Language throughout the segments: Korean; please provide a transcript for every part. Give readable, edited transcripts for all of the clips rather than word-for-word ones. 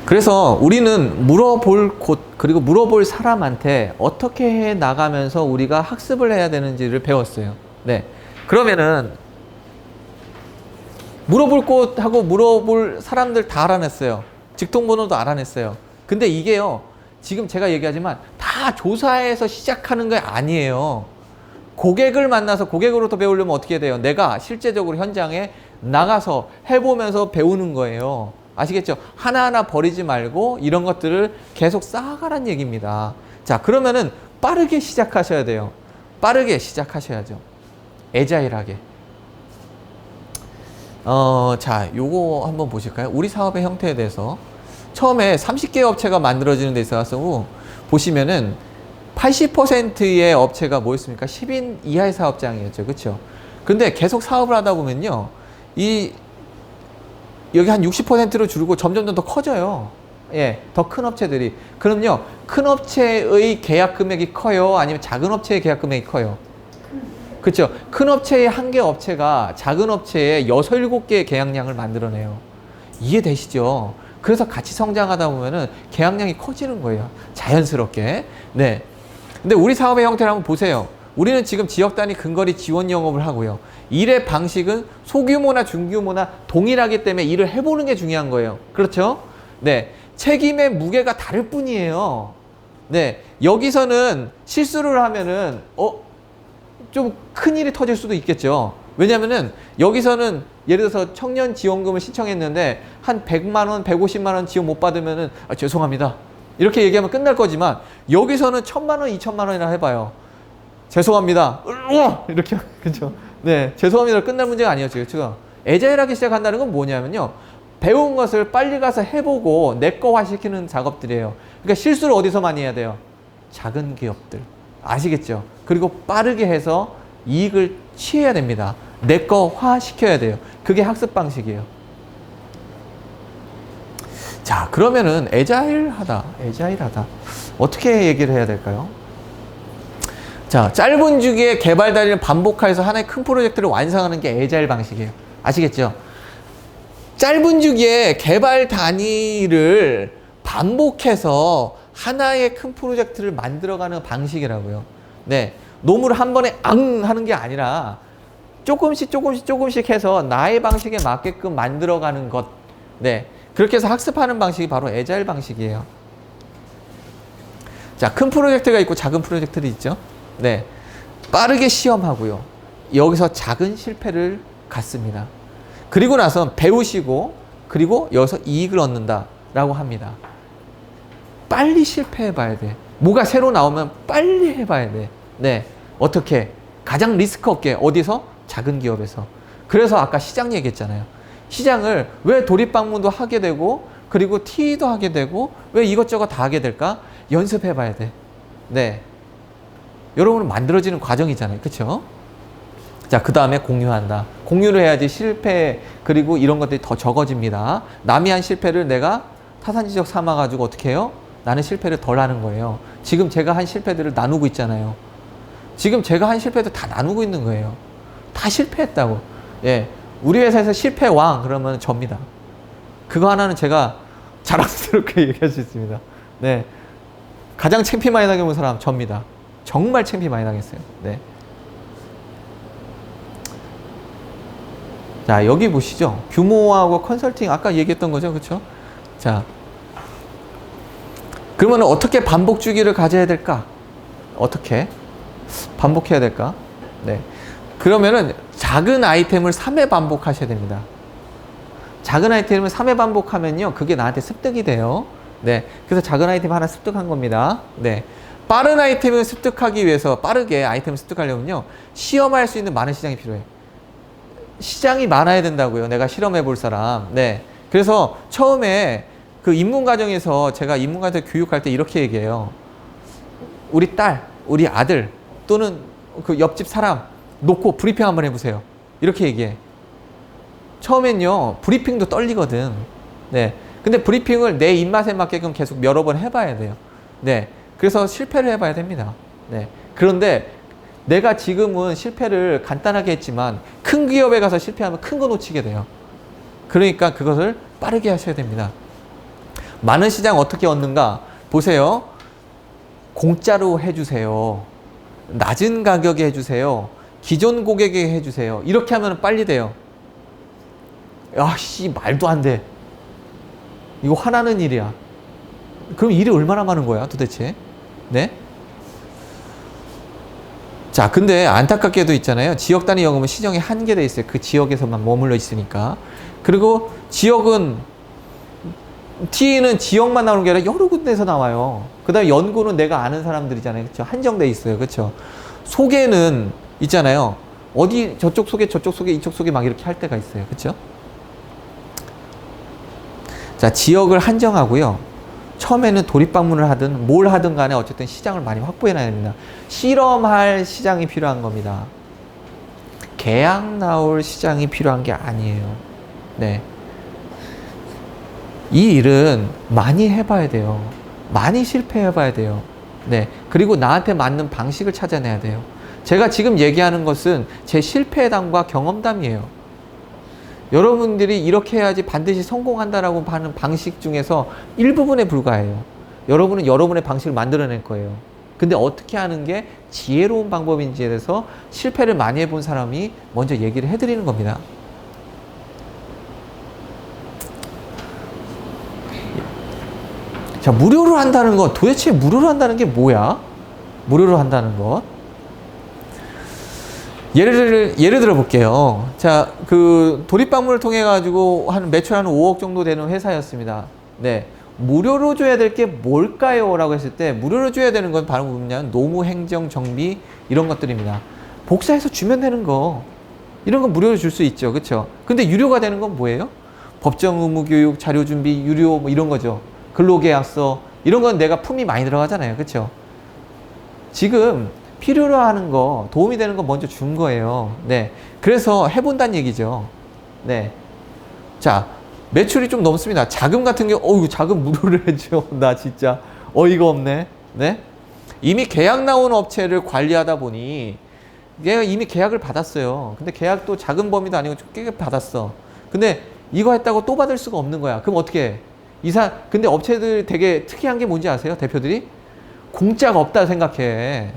그래서 우리는 물어볼 곳, 그리고 물어볼 사람한테 어떻게 해 나가면서 우리가 학습을 해야 되는지를 배웠어요. 네. 그러면은, 물어볼 곳하고 물어볼 사람들 다 알아냈어요. 직통번호도 알아냈어요. 근데 이게요, 지금 제가 얘기하지만 다 조사에서 시작하는 게 아니에요. 고객을 만나서 고객으로부터 배우려면 어떻게 돼요? 내가 실제적으로 현장에 나가서 해보면서 배우는 거예요. 아시겠죠? 하나하나 버리지 말고 이런 것들을 계속 쌓아가란 얘기입니다. 자, 그러면은 빠르게 시작하셔야 돼요. 빠르게 시작하셔야죠. 애자일하게. 자, 요거 한번 보실까요? 우리 사업의 형태에 대해서. 처음에 30개 업체가 만들어지는 데 있어서 보시면은 80%의 업체가 뭐였습니까? 10인 이하의 사업장이었죠. 그쵸? 근데 계속 사업을 하다 보면요. 여기 한 60%로 줄고 점점 더 커져요. 예, 더 큰 업체들이. 그럼요, 큰 업체의 계약 금액이 커요? 아니면 작은 업체의 계약 금액이 커요? 그렇죠. 큰 업체의 한 개 업체가 작은 업체의 6, 7개의 계약량을 만들어내요. 이해되시죠? 그래서 같이 성장하다 보면은 계약량이 커지는 거예요. 자연스럽게. 네. 근데 우리 사업의 형태를 한번 보세요. 우리는 지금 지역 단위 근거리 지원 영업을 하고요. 일의 방식은 소규모나 중규모나 동일하기 때문에 일을 해보는 게 중요한 거예요. 그렇죠? 네. 책임의 무게가 다를 뿐이에요. 네. 여기서는 실수를 하면은, 좀 큰 일이 터질 수도 있겠죠. 왜냐면은 여기서는 예를 들어서 청년 지원금을 신청했는데 한 100만 원, 150만 원 지원 못 받으면은 죄송합니다. 이렇게 얘기하면 끝날 거지만 여기서는 1000만 원, 2000만 원이나 해봐요. 죄송합니다. 이렇게 그렇죠. 네, 죄송합니다. 끝날 문제가 아니었죠. 그렇죠. 애자일하게 시작한다는 건 뭐냐면요. 배운 것을 빨리 가서 해보고 내 거화 시키는 작업들이에요. 그러니까 실수를 어디서 많이 해야 돼요? 작은 기업들. 아시겠죠? 그리고 빠르게 해서 이익을 취해야 됩니다. 내 거화 시켜야 돼요. 그게 학습 방식이에요. 자, 그러면은 애자일하다. 어떻게 얘기를 해야 될까요? 자, 짧은 주기에 개발 단위를 반복해서 하나의 큰 프로젝트를 완성하는 게 애자일 방식이에요. 아시겠죠? 짧은 주기에 개발 단위를 반복해서 하나의 큰 프로젝트를 만들어가는 방식이라고요. 네. 노무를 한 번에 하는 게 아니라 조금씩 해서 나의 방식에 맞게끔 만들어가는 것. 네. 그렇게 해서 학습하는 방식이 바로 애자일 방식이에요. 자, 큰 프로젝트가 있고 작은 프로젝트들이 있죠. 네. 빠르게 시험하고요. 여기서 작은 실패를 갖습니다. 그리고 나서 배우시고, 그리고 여기서 이익을 얻는다라고 합니다. 빨리 실패해 봐야 돼. 뭐가 새로 나오면 빨리 해봐야 돼. 네. 어떻게? 가장 리스크 없게. 어디서? 작은 기업에서. 그래서 아까 시장 얘기했잖아요. 시장을 왜 도립방문도 하게 되고, 그리고 TE도 하게 되고, 왜 이것저것 다 하게 될까? 연습해 봐야 돼. 네. 여러분은 만들어지는 과정이잖아요. 그쵸? 자, 그 다음에 공유한다. 공유를 해야지 실패, 그리고 이런 것들이 더 적어집니다. 남이 한 실패를 내가 타산지적 삼아가지고 어떻게 해요? 나는 실패를 덜 하는 거예요. 지금 제가 한 실패들을 나누고 있잖아요. 지금 제가 한 실패도 다 나누고 있는 거예요. 다 실패했다고. 예. 우리 회사에서 실패 왕, 그러면 접니다. 그거 하나는 제가 자랑스럽게 얘기할 수 있습니다. 네. 가장 창피 많이 당해본 사람, 접니다. 정말 창피 많이 당했어요. 네. 자, 여기 보시죠. 규모하고 컨설팅, 아까 얘기했던 거죠. 그쵸? 자. 그러면 어떻게 반복 주기를 가져야 될까? 어떻게 반복해야 될까? 네. 그러면은 작은 아이템을 3회 반복하셔야 됩니다. 작은 아이템을 3회 반복하면요. 그게 나한테 습득이 돼요. 네. 그래서 작은 아이템 하나 습득한 겁니다. 네. 빠른 아이템을 습득하기 위해서 빠르게 아이템을 습득하려면요. 시험할 수 있는 많은 시장이 필요해. 시장이 많아야 된다고요. 내가 실험해 볼 사람. 네. 그래서 처음에 그 입문 과정에서 제가 입문 과정 교육할 때 이렇게 얘기해요. 우리 딸, 우리 아들 또는 그 옆집 사람 놓고 브리핑 한번 해보세요. 이렇게 얘기해. 처음엔요, 브리핑도 떨리거든. 네. 근데 브리핑을 내 입맛에 맞게끔 계속 여러 번 해봐야 돼요. 네. 그래서 실패를 해봐야 됩니다. 네. 그런데 내가 지금은 실패를 간단하게 했지만 큰 기업에 가서 실패하면 큰 거 놓치게 돼요. 그러니까 그것을 빠르게 하셔야 됩니다. 많은 시장 어떻게 얻는가? 보세요. 공짜로 해주세요. 낮은 가격에 해주세요. 기존 고객에게 해주세요. 이렇게 하면 빨리 돼요. 야, 씨, 말도 안 돼. 이거 화나는 일이야. 그럼 일이 얼마나 많은 거야, 도대체? 네? 자, 근데 안타깝게도 있잖아요. 지역 단위 연금은 시정이 한계돼 있어요. 그 지역에서만 머물러 있으니까. 그리고 지역은, T는 지역만 나오는 게 아니라 여러 군데에서 나와요. 그 다음에 연구는 내가 아는 사람들이잖아요. 그쵸? 한정돼 있어요. 그쵸? 소개는 있잖아요. 어디, 저쪽 소개, 이쪽 소개 막 이렇게 할 때가 있어요. 그쵸? 자, 지역을 한정하고요. 처음에는 도립방문을 하든 뭘 하든 간에 어쨌든 시장을 많이 확보해놔야 됩니다. 실험할 시장이 필요한 겁니다. 계약 나올 시장이 필요한 게 아니에요. 네. 이 일은 많이 해봐야 돼요. 많이 실패해봐야 돼요. 네. 그리고 나한테 맞는 방식을 찾아내야 돼요. 제가 지금 얘기하는 것은 제 실패담과 경험담이에요. 여러분들이 이렇게 해야지 반드시 성공한다라고 하는 방식 중에서 일부분에 불과해요. 여러분은 여러분의 방식을 만들어낼 거예요. 근데 어떻게 하는 게 지혜로운 방법인지에 대해서 실패를 많이 해본 사람이 먼저 얘기를 해드리는 겁니다. 자, 무료로 한다는 것, 도대체 무료로 한다는 게 뭐야? 무료로 한다는 것. 예를 들어 볼게요. 자, 그 도립방문을 통해 가지고 한 매출 한 5억 정도 되는 회사였습니다. 네. 무료로 줘야 될 게 뭘까요? 라고 했을 때 무료로 줘야 되는 건 바로 뭐냐면 노무, 행정, 정비 이런 것들입니다. 복사해서 주면 되는 거. 이런 건 무료로 줄 수 있죠. 그렇죠? 근데 유료가 되는 건 뭐예요? 법정 의무 교육, 자료 준비, 유료 뭐 이런 거죠. 근로계약서 이런 건 내가 품이 많이 들어가잖아요. 그렇죠? 지금 필요로 하는 거, 도움이 되는 거 먼저 준 거예요. 네. 그래서 해본다는 얘기죠. 네. 자, 매출이 좀 넘습니다. 자금 같은 경우, 어이구, 자금 무료를 해줘. 나 진짜 어이가 없네. 네. 이미 계약 나온 업체를 관리하다 보니, 얘가 이미 계약을 받았어요. 근데 계약도 작은 범위도 아니고 꽤 받았어. 근데 이거 했다고 또 받을 수가 없는 거야. 그럼 어떻게 해? 근데 업체들 되게 특이한 게 뭔지 아세요? 대표들이? 공짜가 없다 생각해.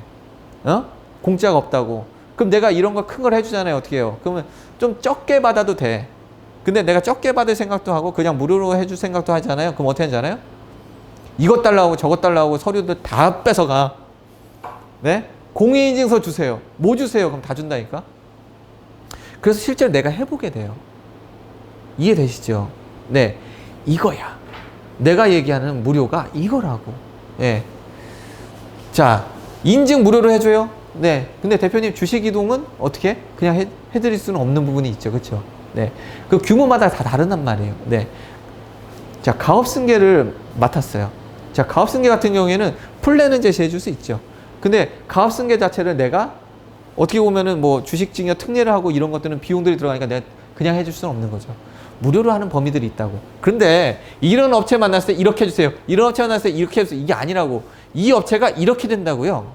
어? 공짜가 없다고. 그럼 내가 이런 거 큰 걸 해주잖아요. 어떻게 해요? 그러면 좀 적게 받아도 돼. 근데 내가 적게 받을 생각도 하고 그냥 무료로 해줄 생각도 하잖아요. 그럼 어떻게 하잖아요? 이것 달라고 저것 달라고 서류들 다 뺏어가. 네? 공인인증서 주세요. 뭐 주세요? 그럼 다 준다니까? 그래서 실제로 내가 해보게 돼요. 이해되시죠? 네. 이거야. 내가 얘기하는 무료가 이거라고. 예. 자, 인증 무료로 해줘요? 네. 근데 대표님 주식 이동은 어떻게? 그냥 해드릴 수는 없는 부분이 있죠. 그렇죠? 네. 그 규모마다 다 다르단 말이에요. 네. 자, 가업승계를 맡았어요. 자, 가업승계 같은 경우에는 플랜은 제시해 줄 수 있죠. 근데 가업승계 자체를 내가 어떻게 보면은 뭐 주식증여 특례를 하고 이런 것들은 비용들이 들어가니까 내가 그냥 해줄 수는 없는 거죠. 무료로 하는 범위들이 있다고. 그런데 이런 업체 만났을 때 이렇게 해주세요. 이런 업체 만났을 때 이렇게 해주세요. 이게 아니라고. 이 업체가 이렇게 된다고요.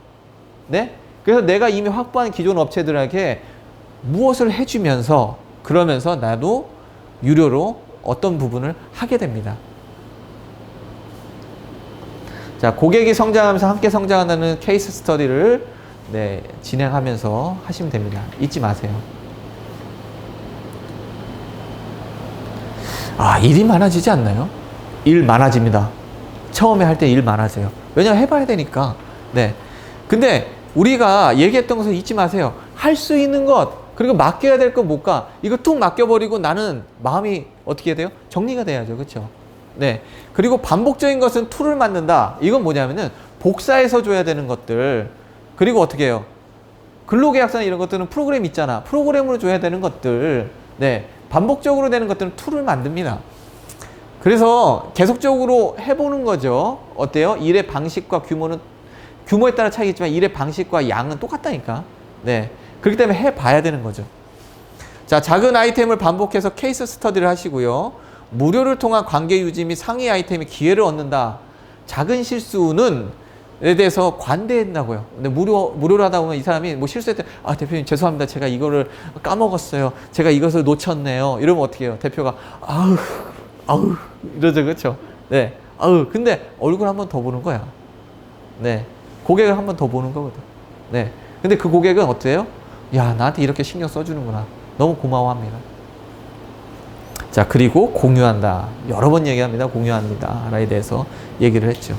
네? 그래서 내가 이미 확보한 기존 업체들에게 무엇을 해주면서 그러면서 나도 유료로 어떤 부분을 하게 됩니다. 자, 고객이 성장하면서 함께 성장한다는 케이스 스터디를 네, 진행하면서 하시면 됩니다. 잊지 마세요. 아, 일이 많아지지 않나요? 일 많아집니다. 처음에 할 때 일 많아져요. 왜냐면 해봐야 되니까. 네. 근데 우리가 얘기했던 것을 잊지 마세요. 할 수 있는 것, 그리고 맡겨야 될 것 못 가. 이거 툭 맡겨버리고 나는 마음이 어떻게 해야 돼요? 정리가 돼야죠. 그렇죠? 네. 그리고 반복적인 것은 툴을 맡는다. 이건 뭐냐면은 복사해서 줘야 되는 것들. 그리고 어떻게 해요? 근로계약서나 이런 것들은 프로그램 있잖아. 프로그램으로 줘야 되는 것들. 네. 반복적으로 되는 것들은 툴을 만듭니다. 그래서 계속적으로 해보는 거죠. 어때요? 일의 방식과 규모에 따라 차이가 있지만 일의 방식과 양은 똑같다니까. 네. 그렇기 때문에 해봐야 되는 거죠. 자, 작은 아이템을 반복해서 케이스 스터디를 하시고요. 무료를 통한 관계 유지 및 상위 아이템의 기회를 얻는다. 작은 실수는 에 대해서 관대한다고요. 근데 무료로 하다 보면 이 사람이 뭐 실수했대. 아, 대표님 죄송합니다. 제가 이거를 까먹었어요. 제가 이것을 놓쳤네요. 이러면 어떻게 해요? 대표가 아우 이러죠. 그렇죠? 네. 근데 얼굴 한 번 더 보는 거야. 네. 고객을 한 번 더 보는 거거든. 네. 근데 그 고객은 어때요? 야, 나한테 이렇게 신경 써주는구나. 너무 고마워합니다. 자, 그리고 공유한다. 여러 번 얘기합니다. 공유합니다. 라에 대해서 얘기를 했죠.